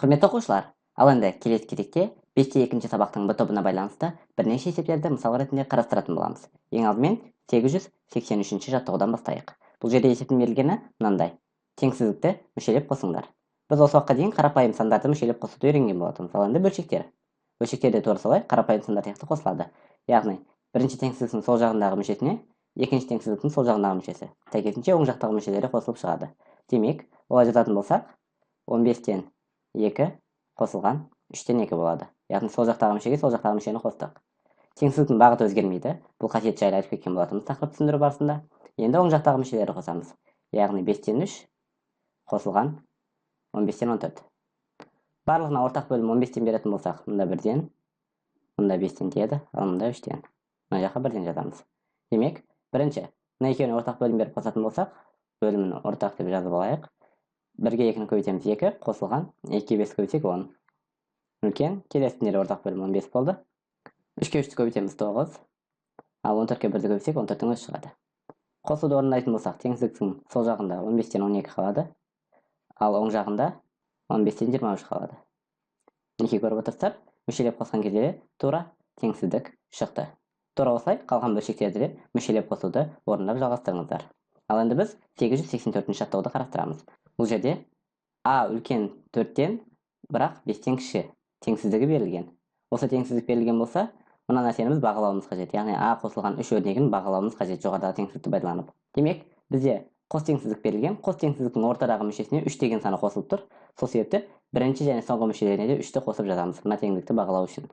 Құрметті оқушылар, ал енді келесі кезекте 5-2 сабақтың Б тобына байланысты бірнеше есептерді мысал ретінде қарастыратын боламыз. Ең алдымен 883 жаттығудан бастайық. Бұл жерде есептің берілгені мынандай: теңсіздікті мүшелеп қосыңдар. Біз осы уақытқа дейін қарапайым сандарды мүшелеп қосуды үйренген болатынбыз. Ал енді бөлшектер. Бөлшектер де тура солай қарапайым сандар сияқты қосылады. Яғни, бірінші теңсіздіктің сол жағындағы мүшесіне екінші теңсіздіктің сол жағындағы мүшесі, сәйкесінше оң жақтағы мүшелері қосылып шығады. Демек, олай жазатын болсақ, 15-тен 2 қосылған 3-тен 2 болады. Яғни сол жақтағы мүшеге сол жақтағы мүшені қостық. Теңсіздіктің бағыты өзгермейді. Бұл қасиет жайлы айтып кеткен болатынбыз тақырып түсіндіру барысында. Енді оң жақтағы мүшелерді қосамыз. Яғни 5-тен 3 қосылған 15-тен 14. Барлығына ортақ бөлім 15-тен беретін болсақ, мұнда 1-ден, мұнда 5-тен тиеді, ал мұнда 3-тен. Мына жаққа 1-ден жазамыз. Демек, бірінші, мына екеуіне ортақ бөлім беріп қосатын болсақ, бөлімін ортақ деп жазып алайық. 1-ге 2-ні көбейтеміз 2, қосылған 2-ге 5 көбейтсек 10. Үлкен, келесіндері ортақ бөлім 15 болды. 3-ге 3-ті көбейтеміз 9, ал 14-ге 1-ді көбейтсек 14-тің өзі шығады. Қосуды орындайтын болсақ, теңсіздіктің сол жағында 15-тен 12 қалады, ал оң жағында 15-тен 23 қалады. Неке көріп отырсыздар, мүшелеп қосқан кезде тура теңсіздік шықты. Тура осылай қалған бөлшектерді де мүшелеп қосуды орындап жалғастырыңыздар. Ал енді біз 884 жаттығуды қарастырамыз. Бұл жерде А үлкен 4-тен, бірақ 5-тен кіші теңсіздігі берілген. Осы теңсіздік берілген болса, мына нәрсені біз бағалауымыз қажет. Яғни А қосылған 3 өрнегін бағалауымыз қажет жоғарыдағы теңсіздікті пайдаланып. Демек, бізде қос теңсіздік берілген. Қос теңсіздіктің ортадағы мүшесіне 3 деген саны қосылып тұр. Сол себепті бірінші және соңғы мүшелеріне де 3-ті қосып жазамыз, мына теңдікті бағалау үшін.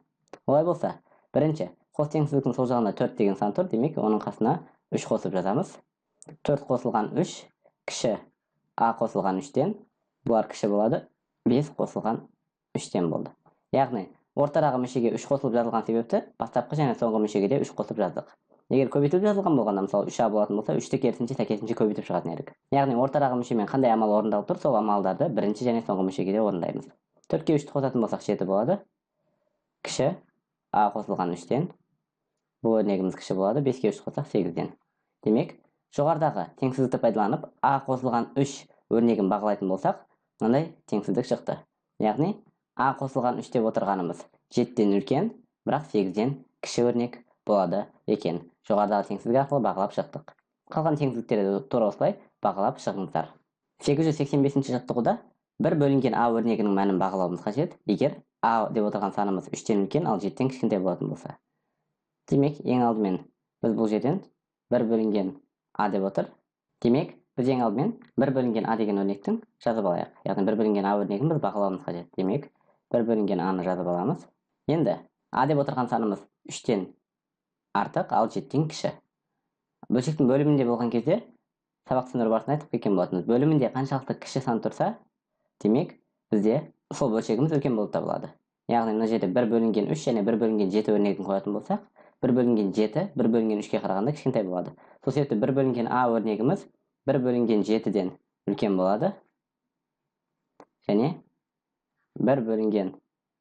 Олай болса, бірінші қос теңсіздіктің сол жағында 4 деген сан тұр. Демек, оның қасына 3 қосып жазамыз. 4 қосылған 3 кіші А қосылған 3-тен, бұлар кіші болады, 5 қосылған 3-тен болды. Яғни, ортадағы мүшеге 3 қосылып жазылған себепті бастапқы және соңғы мүшеге де 3 қосып жаздық. Егер көбейтіліп жазылған болғанда, мысалы 3А болатын болса, 3-ті керісінше сәйкесінше көбейтіп шығатын едік. Яғни, ортадағы мүшемен қандай амал орындалып тұр, сол амалдарды бірінші және соңғы мүшеге де орындаймыз. 4-ке 3-ті қосатын болсақ 7 болады. Кіші А қосылған 3-тен, бұл өрнегіміз кіші болады, 5-ке 3 қоссақ 8-ден. Демек, жоғарыдағы теңсіздікті пайдаланып А қосылған 3 өрнегін бағалайтын болсақ, мынандай теңсіздік шықты. Яғни, А қосылған 3 деп отырғанымыз 7-ден үлкен, бірақ 8-ден кіші өрнек болады екен. Жоғарыдағы теңсіздік арқылы бағалап шықтық. Қалған теңсіздіктерді тура осылай бағалап шығыңыздар. 885 жаттығуда 1 бөлінген А өрнегінің мәнін бағалауымыз қажет, егер А деп отырған санымыз 3-тен үлкен, ал 7-тен кішкентай болатын болса. Демек, ең алдымен біз бұл жерден 1 бөлінген А деп отыр. Демек, біз ең алдымен 1 бөлінген А деген өрнектің жазып алайық. Яғни 1 бөлінген А өрнегін біз бағалауымыз қажет. Демек, 1 бөлінген Аны жазып аламыз. Енді, А деп отырған санымыз 3-тен артық, ал 7-тен кіші. Бөлшектің бөлімінде болған кезде сабақ түсіндіру барысында айтып кеткен болатынбыз. Бөлімінде қаншалықты кіші сан тұрса, демек, бізде сол бөлшегіміз үлкен болып табылады. Яғни, мына жерде 1 бөлінген 3 және 1 бөлінген 7 өрнегін қоятын болсақ, 1 бөлінген 7, 1 бөлінген 3-ке қарағанда кішкентай болады. Сол себепті 1 бөлінген А өрнегіміз 1 бөлінген 7-ден үлкен болады. Және 1 бөлінген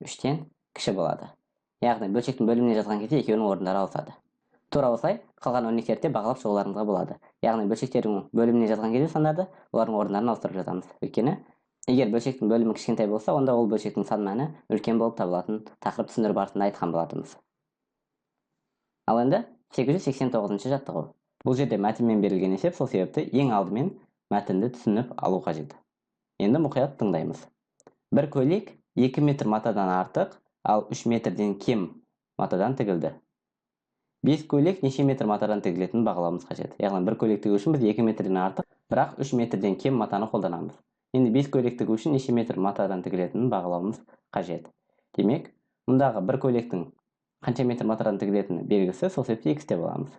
3-тен кіші болады. Яғни, бөлшектің бөліміне жазған кезде екеуінің орындары ауысады. Тура осылай, қалған өрнектерді бағалап шығуларыңызға болады. Яғни, бөлшектердің бөліміне жазған кезде сандарды, олардың орындарын ауыстырып жазамыз. Өйткені, егер бөлшектің бөлімі кішкентай болса, онда ол бөлшектің сан мәні үлкен болып табылатын тақырып түсіндіру барысында айтқан болатынбыз. Ал енді 889 жаттығу. Бұл жерде мәтінмен берілген есеп, сол себепті ең алдымен мәтінді түсініп алу қажет. Енді мұқият тыңдаймыз. Бір көйлек 2 метр матадан артық, ал 3 метрден кем матадан тігілді. 5 көйлек неше метр матадан тігілетінін бағалауымыз қажет. Яғни бір көйлек тігу үшін біз 2 метрден артық, бірақ 3 метрден кем матаны қолданамыз. Енді 5 көйлек тігу үшін неше метр матадан тігілетінін бағалауымыз қажет. Демек, мұндағы бір көйлектің қанша метр матадан тігілетіні белгісі, сол себепті X деп аламыз.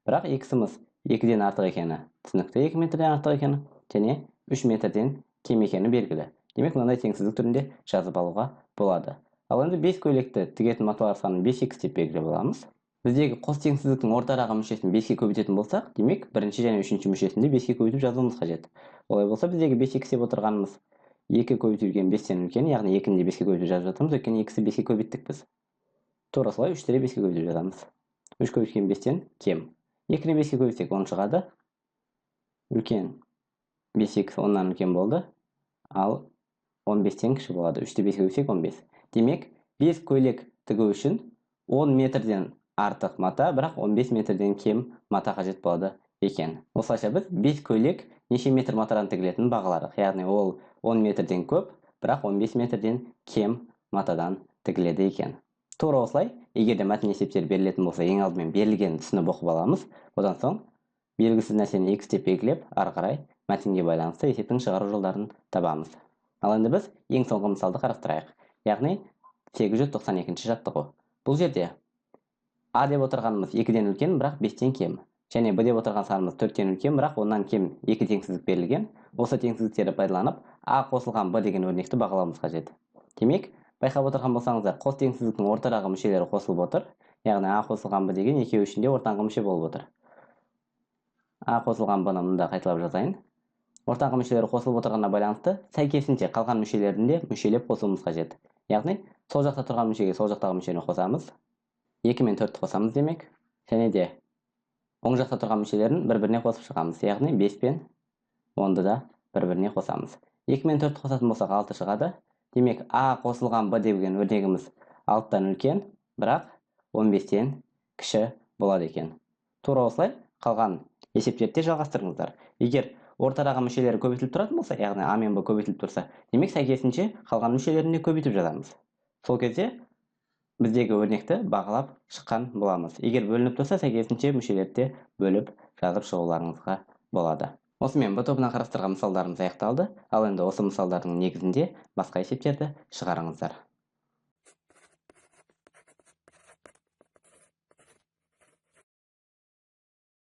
Бірақ X-іміз 2-ден артық екені түсінікті, 2 метрден артық екені, және 3 метрден кем екені белгілі. Демек, мынандай теңсіздік түрінде жазып алуға болады. Ал енді 5 көйлекті тігетін маталар санын 5X деп белгілеп аламыз. Біздегі қос теңсіздіктің ортадағы мүшесін 5-ке көбейтетін болсақ, демек, бірінші және үшінші мүшесінде 5-ке көбейтіп жазуымыз қажет. Олай болса, біздегі 5X деп отырғанымыз 2 көбейтілген 5-тен үлкен, яғни 2-ні де 5-ке көбейтіп жазып жатырмыз, өйткені X-і 5-ке көбейттік біз. Тура солай 3-ті де 5-ке көбейтіп жазамыз. 3 көбейтілген 5-тен кем. 2-ні 5-ке көбейтсек 10 шығады. Үлкен 5X 10-нан үлкен болды. Ал 15-тен кіші болады. 3-ті 5-ке бөлсек 15. Демек, 5 көйлек тігу үшін 10 метрден артық мата, бірақ 15 метрден кем мата қажет болады екен. Осылайша біз 5 көйлек неше метр матадан тігілетінін бағаладық. Яғни ол 10 метрден көп, бірақ 15 метрден кем матадан тігіледі екен. Тура осылай, егер де мәтін есептер берілетін болса, ең алдымен берілген түсініп оқып аламыз. Одан соң белгісіз нәрсені x деп белгілеп, ары қарай мәтінге байланысты есептің шығару жолдарын табамыз. Ал енді біз ең соңғы мысалды қарастырайық. Яғни 892-ші жаттығу. Бұл жерде А деп отырғанымыз 2-ден үлкен, бірақ 5-тен кем. Және Б деп отырған санымыз 4-тен үлкен, бірақ оннан кем 2 теңсіздік берілген. Осы теңсіздіктерді пайдаланып, А қосылған Б деген өрнекті бағалауымыз қажет. Демек, байқап отырған болсаңыздар, қос теңсіздіктің ортадағы мүшелері қосылып отыр. Яғни А қосылған Б деген екеуі ішінде ортаңғы мүше болып отыр. А қосылған Б-ны мұнда қайталап жазайын. Ортаңғы мүшелері қосылып отырғанына байланысты, сәйкесінше қалған мүшелерін де мүшелеп қосуымыз қажет. Яғни, сол жақта тұрған мүшеге сол жақтағы мүшені қосамыз. 2 мен 4-ті қосамыз демек. Және де оң жақта тұрған мүшелерін бір-біріне қосып шығамыз. Яғни 5 пен 10-ды да бір-біріне қосамыз. 2 мен 4-ті қосатын болсақ 6 шығады. Демек, А қосылған Б деген өрнегіміз 6-тан үлкен, бірақ 15-тен кіші болады екен. Тура осылай қалған есептерді жалғастырыңыздар. Егер ортадағы мүшелері көбейтіліп тұратын болса, яғни А мен Б көбейтіліп тұрса, демек сәйкесінше қалған мүшелерін де көбейтіп жазамыз. Сол кезде біздегі өрнекті бағалап шыққан боламыз. Егер бөлініп тұрса, сәйкесінше мүшелерді бөліп жазып шығуларыңызға болады. Осымен Б тобына қарастырған мысалдарымыз аяқталды. Ал енді осы мысалдардың негізінде басқа есептерді шығарыңыздар.